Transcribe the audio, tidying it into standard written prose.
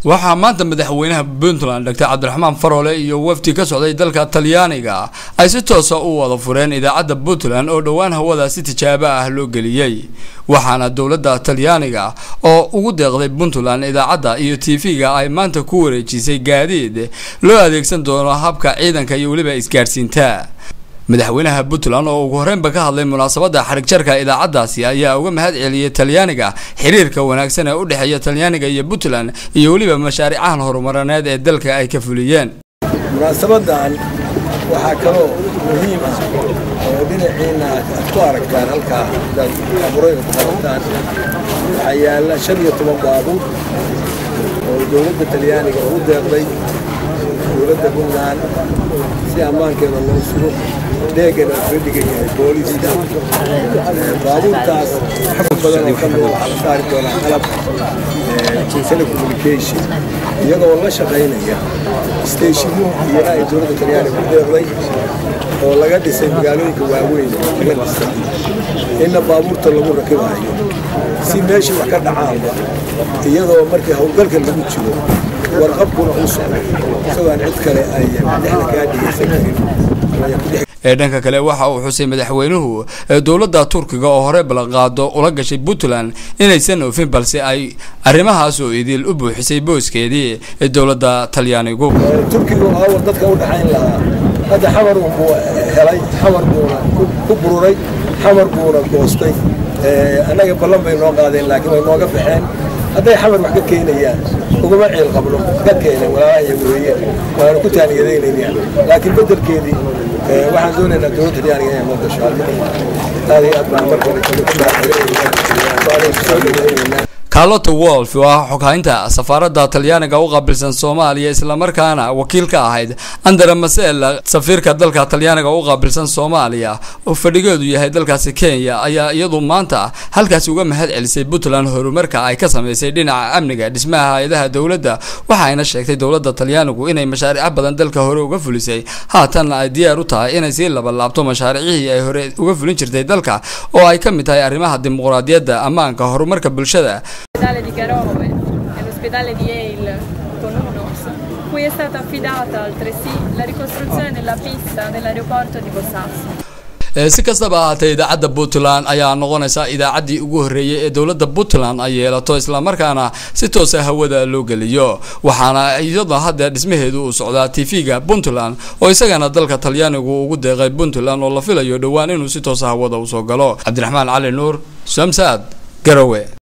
waxaa maanta madaxweynaha Puntland Dr. Cabdiraxmaan Faroole iyo wafdi ka socday dalka Talyaaniga ay si toos ah u wada fureen idaacadda Puntland oo dhawaan hawada si tijaabo ah loo geliyay waxaana dawladda Talyaaniga oo ugu deeqday Puntland idaacadda iyo TV-ga ay maanta ku wareejisay gaadiid loo adeegsan doono habka ciidanka iyo waliba isgaarsiinta madaxweynaha Puntland oo ugu horreynba ka hadlay munaasabadda xarig jarka idaacadaasi ayaa uga mahad celiyay Talyaaniga xiriirka wanaagsan ee u dhaxeeya Talyaaniga iyo Puntland iyo waliba mashaariicaha horumarineed ee dalka ay ka fuliyeen munaasabadan waxa kale oo muhiim ah oo dhinaciina ku aragtaan halka dad abuurayda qabtaan ayaala 15 baabuur oo dawladda Talyaaniga u deeqday dawladda Puntland si amaankeeda loo sugo deegaanka fadhiga booliska baabuurtaas badan oo ka mid ah saari doona qalab telecommunication iyagoo la shaqeynaya stationo iyo ay dawladda Talyaaniga u deeqday oo laga dhisay magaalooyinka waaweyn laga dhisay inna baabuurta lagu rakibayo si meeshii wax ka dhacaanba iyadoo markii hawlgalka lagu jiro warqabkuna u socdo sabaan cid kale ay dhexda ka dhigaysan dhanka kale waxa uu xusay madaxweynuhu dawladda Turkiga oo hore ballan qaado ula gashay Puntland inaysan oofin balse ay arrimahaas oo idil u buuxisay booskeedii dawladda Talyaanigu Turkiga oo dadka u dhaxayn lahaa hada xamar uu helay xamar buuna ku bururay xamar buuna goostay anaga ballan bay noo qaadeen laakiin way nooga baxeen haday xamar wax ka keenayaan uguma ceel qablo ka keenay walaahay weeyeen waan ku taaniyadeynayaan laakiin bedelkeedii waxaan doonaynaa dawladda Talyaaniga inay noo gasho aad baan markaa Carlotta Wolf waa xoghaynta safaaradda Talyaaniga u qaabilsan Soomaaliya isla markaana wakiil ka ahayd Andrea Masella safiirka dalka Talyaaniga u qaabilsan Soomaaliya oo fadhigeedu yahay dalkaasi Kenya ayaa iyadu maanta halkaas uga mahad celisay Puntland horumarka ay ka sameysay dhinaca amniga dhismaha hay'adaha dawladda waxayna sheegtay dawladda Talyaanigu inay mashaariic badan dalka hore uga fulisay haatan ay diyaar u tahay inay si laba laabto mashaariicii ay hore uga fulin jirtay dalka oo ay ka mid tahay arrimaha dimuqraadiyadda amaanka horumarka bulshada L'ospedale di Garove e l'ospedale di Yale con UNOS, cui è stata affidata altresì la ricostruzione della pista dell'aeroporto di Bosasso. si kastaba ahaatee idaacadda Puntland ayaa noqonaysa idaacaddii ugu horreeyay ee dawladda Puntland ay yeelato isla markaana si toos ah hawada loo geliyo waxaana iyadoo hadda dhismaheedu u socdaa TV-ga Puntland oo isagana dalka Talyaanigu ugu deeqay Puntland oo la filayo dhawaan inuu si toos ah hawada u soo galo Cabdiraxmaan Cali Nuur Samsad Garowe.